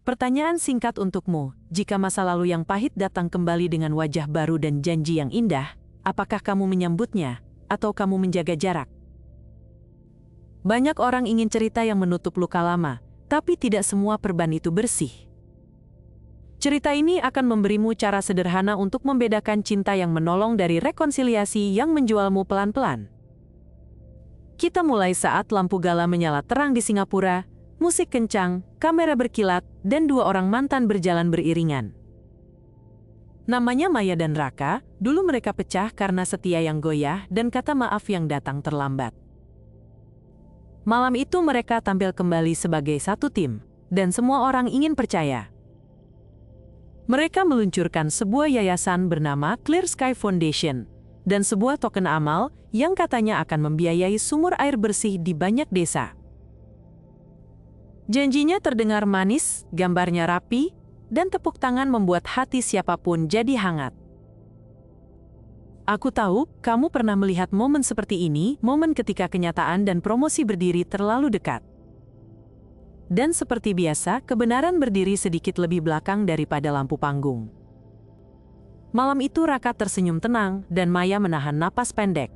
Pertanyaan singkat untukmu, jika masa lalu yang pahit datang kembali dengan wajah baru dan janji yang indah, apakah kamu menyambutnya, atau kamu menjaga jarak? Banyak orang ingin cerita yang menutup luka lama, tapi tidak semua perban itu bersih. Cerita ini akan memberimu cara sederhana untuk membedakan cinta yang menolong dari rekonsiliasi yang menjualmu pelan-pelan. Kita mulai saat lampu gala menyala terang di Singapura, musik kencang, kamera berkilat, dan dua orang mantan berjalan beriringan. Namanya Maya dan Raka, dulu mereka pecah karena setia yang goyah dan kata maaf yang datang terlambat. Malam itu mereka tampil kembali sebagai satu tim, dan semua orang ingin percaya. Mereka meluncurkan sebuah yayasan bernama Clear Sky Foundation, dan sebuah token amal yang katanya akan membiayai sumur air bersih di banyak desa. Janjinya terdengar manis, gambarnya rapi, dan tepuk tangan membuat hati siapapun jadi hangat. Aku tahu, kamu pernah melihat momen seperti ini, momen ketika kenyataan dan promosi berdiri terlalu dekat. Dan seperti biasa, kebenaran berdiri sedikit lebih belakang daripada lampu panggung. Malam itu Raka tersenyum tenang, dan Maya menahan napas pendek.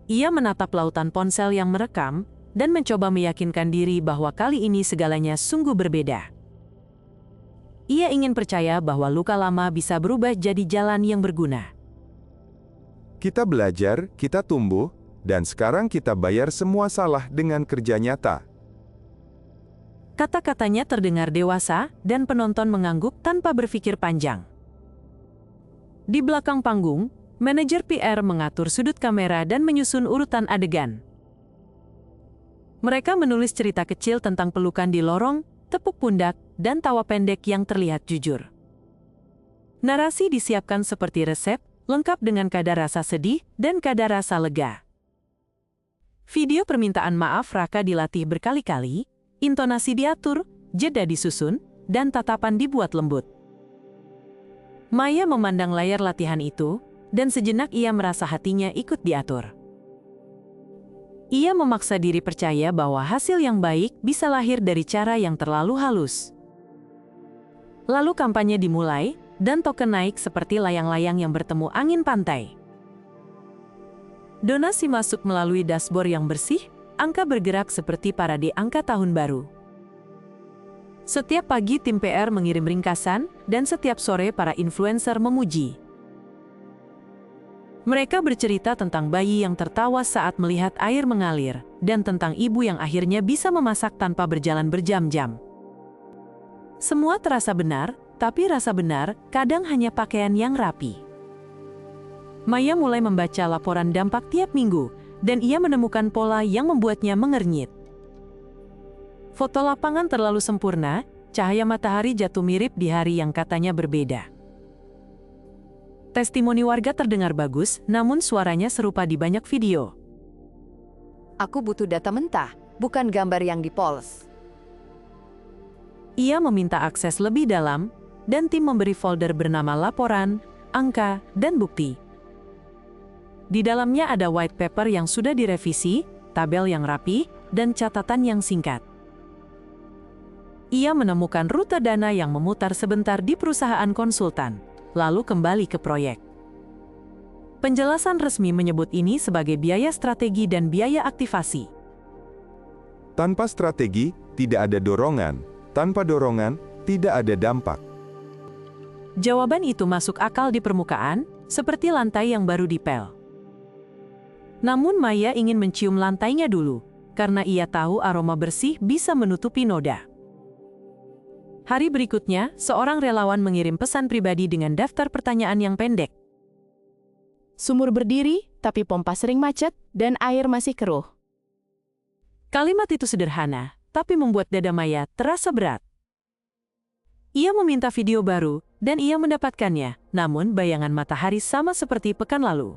Ia menatap lautan ponsel yang merekam, dan mencoba meyakinkan diri bahwa kali ini segalanya sungguh berbeda. Ia ingin percaya bahwa luka lama bisa berubah jadi jalan yang berguna. Kita belajar, kita tumbuh, dan sekarang kita bayar semua salah dengan kerja nyata. Kata-katanya terdengar dewasa, dan penonton mengangguk tanpa berpikir panjang. Di belakang panggung, manajer PR mengatur sudut kamera dan menyusun urutan adegan. Mereka menulis cerita kecil tentang pelukan di lorong, tepuk pundak, dan tawa pendek yang terlihat jujur. Narasi disiapkan seperti resep, lengkap dengan kadar rasa sedih dan kadar rasa lega. Video permintaan maaf Raka dilatih berkali-kali, intonasi diatur, jeda disusun, dan tatapan dibuat lembut. Maya memandang layar latihan itu, dan sejenak ia merasa hatinya ikut diatur. Ia memaksa diri percaya bahwa hasil yang baik bisa lahir dari cara yang terlalu halus. Lalu kampanye dimulai, dan token naik seperti layang-layang yang bertemu angin pantai. Donasi masuk melalui dashboard yang bersih, angka bergerak seperti parade angka tahun baru. Setiap pagi tim PR mengirim ringkasan, dan setiap sore para influencer memuji. Mereka bercerita tentang bayi yang tertawa saat melihat air mengalir, dan tentang ibu yang akhirnya bisa memasak tanpa berjalan berjam-jam. Semua terasa benar, tapi rasa benar kadang hanya pakaian yang rapi. Maya mulai membaca laporan dampak tiap minggu, dan ia menemukan pola yang membuatnya mengernyit. Foto lapangan terlalu sempurna, cahaya matahari jatuh mirip di hari yang katanya berbeda. Testimoni warga terdengar bagus, namun suaranya serupa di banyak video. Aku butuh data mentah, bukan gambar yang dipoles. Ia meminta akses lebih dalam, dan tim memberi folder bernama laporan, angka, dan bukti. Di dalamnya ada white paper yang sudah direvisi, tabel yang rapi, dan catatan yang singkat. Ia menemukan rute dana yang memutar sebentar di perusahaan konsultan, lalu kembali ke proyek. Penjelasan resmi menyebut ini sebagai biaya strategi dan biaya aktivasi. Tanpa strategi, tidak ada dorongan. Tanpa dorongan, tidak ada dampak. Jawaban itu masuk akal di permukaan, seperti lantai yang baru dipel. Namun Maya ingin mencium lantainya dulu, karena ia tahu aroma bersih bisa menutupi noda. Hari berikutnya, seorang relawan mengirim pesan pribadi dengan daftar pertanyaan yang pendek. Sumur berdiri, tapi pompa sering macet, dan air masih keruh. Kalimat itu sederhana, tapi membuat dada Maya terasa berat. Ia meminta video baru, dan ia mendapatkannya, namun bayangan matahari sama seperti pekan lalu.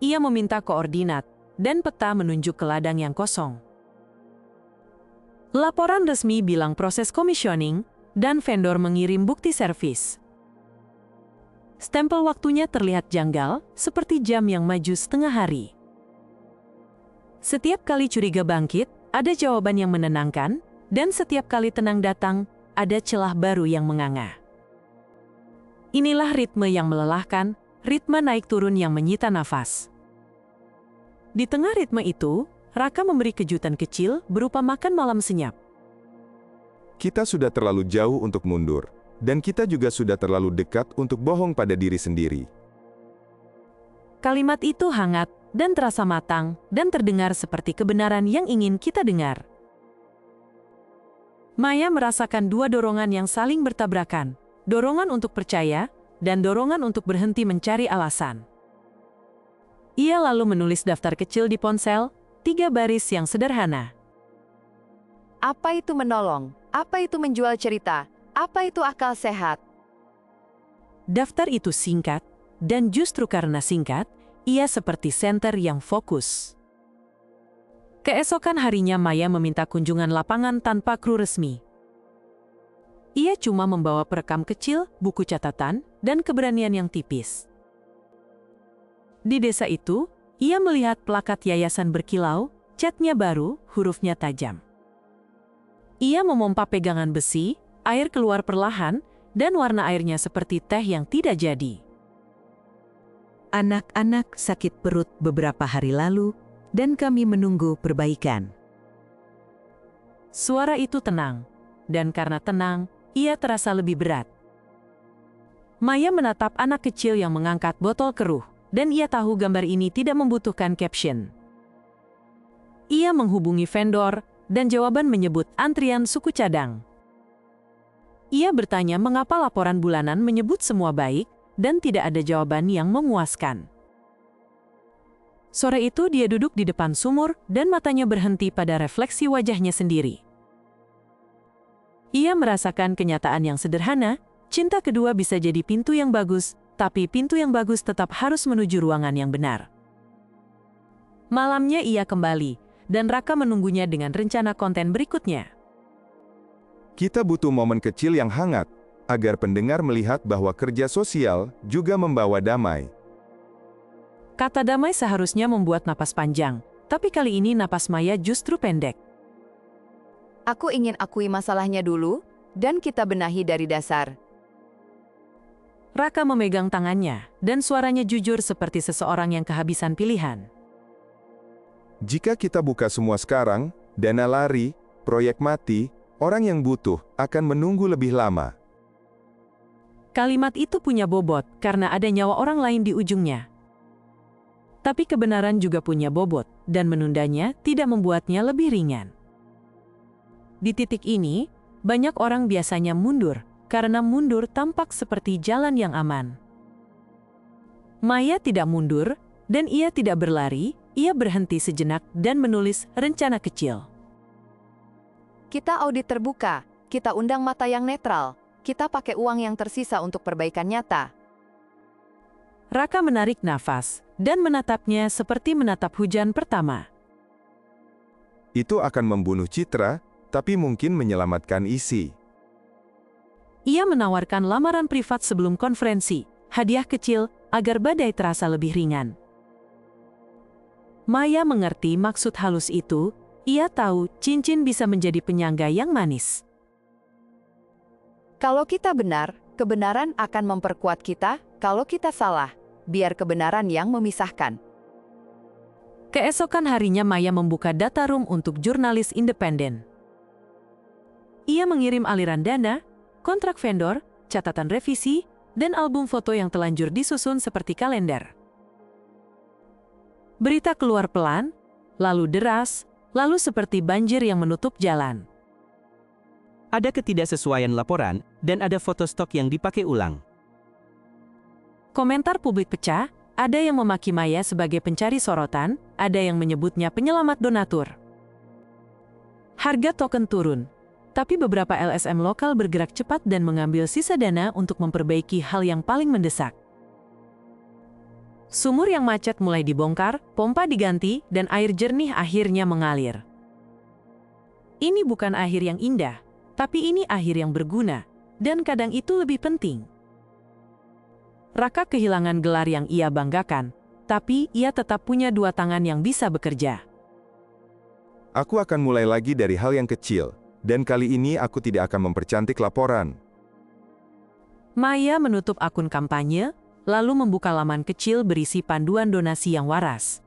Ia meminta koordinat, dan peta menunjuk ke ladang yang kosong. Laporan resmi bilang proses commissioning, dan vendor mengirim bukti servis. Stempel waktunya terlihat janggal, seperti jam yang maju setengah hari. Setiap kali curiga bangkit, ada jawaban yang menenangkan, dan setiap kali tenang datang, ada celah baru yang menganga. Inilah ritme yang melelahkan, ritme naik turun yang menyita nafas. Di tengah ritme itu, Raka memberi kejutan kecil berupa makan malam senyap. Kita sudah terlalu jauh untuk mundur, dan kita juga sudah terlalu dekat untuk bohong pada diri sendiri. Kalimat itu hangat dan terasa matang dan terdengar seperti kebenaran yang ingin kita dengar. Maya merasakan dua dorongan yang saling bertabrakan, dorongan untuk percaya dan dorongan untuk berhenti mencari alasan. Ia lalu menulis daftar kecil di ponsel, 3 baris yang sederhana. Apa itu menolong? Apa itu menjual cerita? Apa itu akal sehat? Daftar itu singkat, dan justru karena singkat, ia seperti senter yang fokus. Keesokan harinya Maya meminta kunjungan lapangan tanpa kru resmi. Ia cuma membawa perekam kecil, buku catatan, dan keberanian yang tipis. Di desa itu, ia melihat plakat yayasan berkilau, catnya baru, hurufnya tajam. Ia memompa pegangan besi, air keluar perlahan, dan warna airnya seperti teh yang tidak jadi. Anak-anak sakit perut beberapa hari lalu, dan kami menunggu perbaikan. Suara itu tenang, dan karena tenang, ia terasa lebih berat. Maya menatap anak kecil yang mengangkat botol keruh, dan ia tahu gambar ini tidak membutuhkan caption. Ia menghubungi vendor, dan jawaban menyebut antrian suku cadang. Ia bertanya mengapa laporan bulanan menyebut semua baik, dan tidak ada jawaban yang memuaskan. Sore itu dia duduk di depan sumur dan matanya berhenti pada refleksi wajahnya sendiri. Ia merasakan kenyataan yang sederhana, cinta kedua bisa jadi pintu yang bagus, tapi pintu yang bagus tetap harus menuju ruangan yang benar. Malamnya ia kembali, dan Raka menunggunya dengan rencana konten berikutnya. Kita butuh momen kecil yang hangat, agar pendengar melihat bahwa kerja sosial juga membawa damai. Kata damai seharusnya membuat napas panjang, tapi kali ini napas Maya justru pendek. Aku ingin akui masalahnya dulu, dan kita benahi dari dasar. Raka memegang tangannya, dan suaranya jujur seperti seseorang yang kehabisan pilihan. Jika kita buka semua sekarang, dana lari, proyek mati, orang yang butuh akan menunggu lebih lama. Kalimat itu punya bobot karena ada nyawa orang lain di ujungnya. Tapi kebenaran juga punya bobot, dan menundanya tidak membuatnya lebih ringan. Di titik ini, banyak orang biasanya mundur, karena mundur tampak seperti jalan yang aman. Maya tidak mundur, dan ia tidak berlari, ia berhenti sejenak dan menulis rencana kecil. Kita audit terbuka, kita undang mata yang netral, kita pakai uang yang tersisa untuk perbaikan nyata. Raka menarik nafas, dan menatapnya seperti menatap hujan pertama. Itu akan membunuh citra, tapi mungkin menyelamatkan isi. Ia menawarkan lamaran privat sebelum konferensi, hadiah kecil, agar badai terasa lebih ringan. Maya mengerti maksud halus itu, ia tahu cincin bisa menjadi penyangga yang manis. Kalau kita benar, kebenaran akan memperkuat kita. Kalau kita salah, biar kebenaran yang memisahkan. Keesokan harinya Maya membuka data room untuk jurnalis independen. Ia mengirim aliran dana, kontrak vendor, catatan revisi, dan album foto yang telanjur disusun seperti kalender. Berita keluar pelan, lalu deras, lalu seperti banjir yang menutup jalan. Ada ketidaksesuaian laporan, dan ada foto stok yang dipakai ulang. Komentar publik pecah, ada yang memaki Maya sebagai pencari sorotan, ada yang menyebutnya penyelamat donatur. Harga token turun, tapi beberapa LSM lokal bergerak cepat dan mengambil sisa dana untuk memperbaiki hal yang paling mendesak. Sumur yang macet mulai dibongkar, pompa diganti, dan air jernih akhirnya mengalir. Ini bukan akhir yang indah, tapi ini akhir yang berguna, dan kadang itu lebih penting. Raka kehilangan gelar yang ia banggakan, tapi ia tetap punya dua tangan yang bisa bekerja. Aku akan mulai lagi dari hal yang kecil, dan kali ini aku tidak akan mempercantik laporan. Maya menutup akun kampanye, lalu membuka laman kecil berisi panduan donasi yang waras.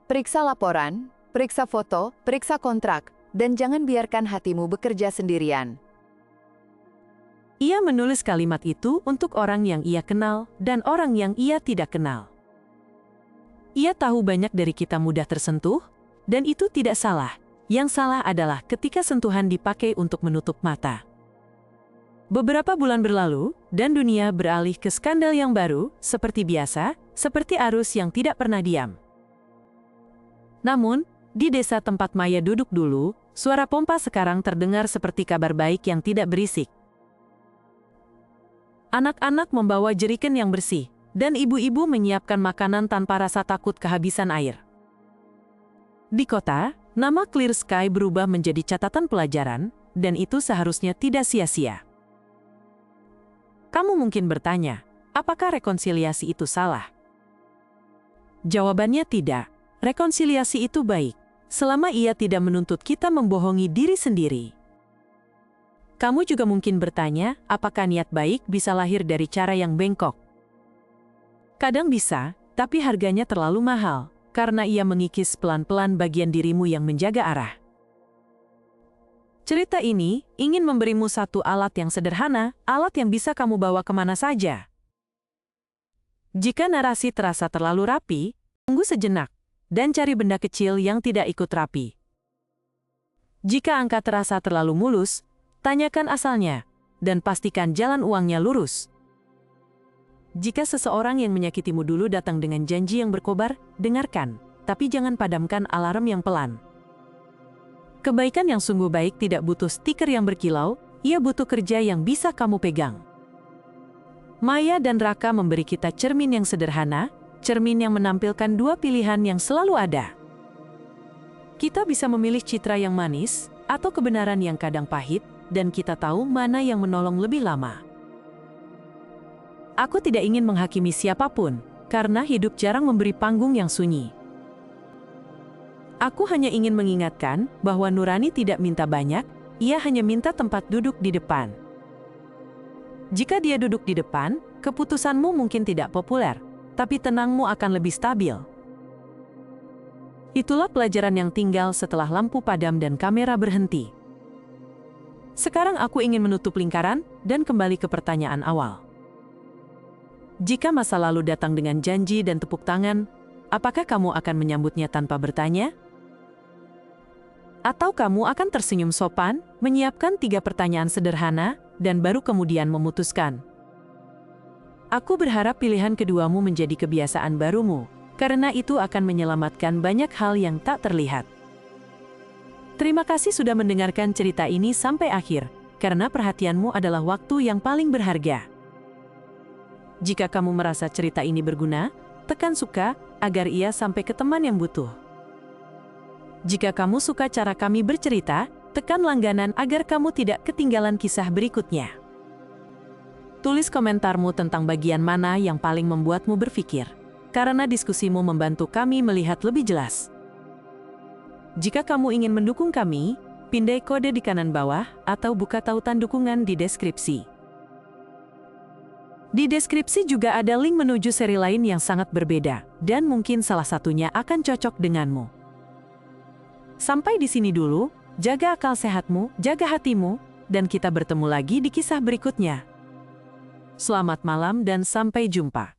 Periksa laporan, periksa foto, periksa kontrak, dan jangan biarkan hatimu bekerja sendirian. Ia menulis kalimat itu untuk orang yang ia kenal dan orang yang ia tidak kenal. Ia tahu banyak dari kita mudah tersentuh, dan itu tidak salah. Yang salah adalah ketika sentuhan dipakai untuk menutup mata. Beberapa bulan berlalu, dan dunia beralih ke skandal yang baru, seperti biasa, seperti arus yang tidak pernah diam. Namun, di desa tempat Maya duduk dulu, suara pompa sekarang terdengar seperti kabar baik yang tidak berisik. Anak-anak membawa jeriken yang bersih, dan ibu-ibu menyiapkan makanan tanpa rasa takut kehabisan air. Di kota, nama Clear Sky berubah menjadi catatan pelajaran, dan itu seharusnya tidak sia-sia. Kamu mungkin bertanya, apakah rekonsiliasi itu salah? Jawabannya tidak. Rekonsiliasi itu baik, selama ia tidak menuntut kita membohongi diri sendiri. Kamu juga mungkin bertanya, apakah niat baik bisa lahir dari cara yang bengkok? Kadang bisa, tapi harganya terlalu mahal, karena ia mengikis pelan-pelan bagian dirimu yang menjaga arah. Cerita ini ingin memberimu satu alat yang sederhana, alat yang bisa kamu bawa kemana saja. Jika narasi terasa terlalu rapi, tunggu sejenak, dan cari benda kecil yang tidak ikut rapi. Jika angka terasa terlalu mulus, tanyakan asalnya, dan pastikan jalan uangnya lurus. Jika seseorang yang menyakitimu dulu datang dengan janji yang berkobar, dengarkan, tapi jangan padamkan alarm yang pelan. Kebaikan yang sungguh baik tidak butuh stiker yang berkilau, ia butuh kerja yang bisa kamu pegang. Maya dan Raka memberi kita cermin yang sederhana, cermin yang menampilkan dua pilihan yang selalu ada. Kita bisa memilih citra yang manis, atau kebenaran yang kadang pahit, dan kita tahu mana yang menolong lebih lama. Aku tidak ingin menghakimi siapapun, karena hidup jarang memberi panggung yang sunyi. Aku hanya ingin mengingatkan bahwa nurani tidak minta banyak, ia hanya minta tempat duduk di depan. Jika dia duduk di depan, keputusanmu mungkin tidak populer, tapi tenangmu akan lebih stabil. Itulah pelajaran yang tinggal setelah lampu padam dan kamera berhenti. Sekarang aku ingin menutup lingkaran dan kembali ke pertanyaan awal. Jika masa lalu datang dengan janji dan tepuk tangan, apakah kamu akan menyambutnya tanpa bertanya? Atau kamu akan tersenyum sopan, menyiapkan 3 pertanyaan sederhana, dan baru kemudian memutuskan? Aku berharap pilihan keduamu menjadi kebiasaan barumu, karena itu akan menyelamatkan banyak hal yang tak terlihat. Terima kasih sudah mendengarkan cerita ini sampai akhir, karena perhatianmu adalah waktu yang paling berharga. Jika kamu merasa cerita ini berguna, tekan suka agar ia sampai ke teman yang butuh. Jika kamu suka cara kami bercerita, tekan langganan agar kamu tidak ketinggalan kisah berikutnya. Tulis komentarmu tentang bagian mana yang paling membuatmu berpikir, karena diskusimu membantu kami melihat lebih jelas. Jika kamu ingin mendukung kami, pindai kode di kanan bawah atau buka tautan dukungan di deskripsi. Di deskripsi juga ada link menuju seri lain yang sangat berbeda, dan mungkin salah satunya akan cocok denganmu. Sampai di sini dulu, jaga akal sehatmu, jaga hatimu, dan kita bertemu lagi di kisah berikutnya. Selamat malam dan sampai jumpa.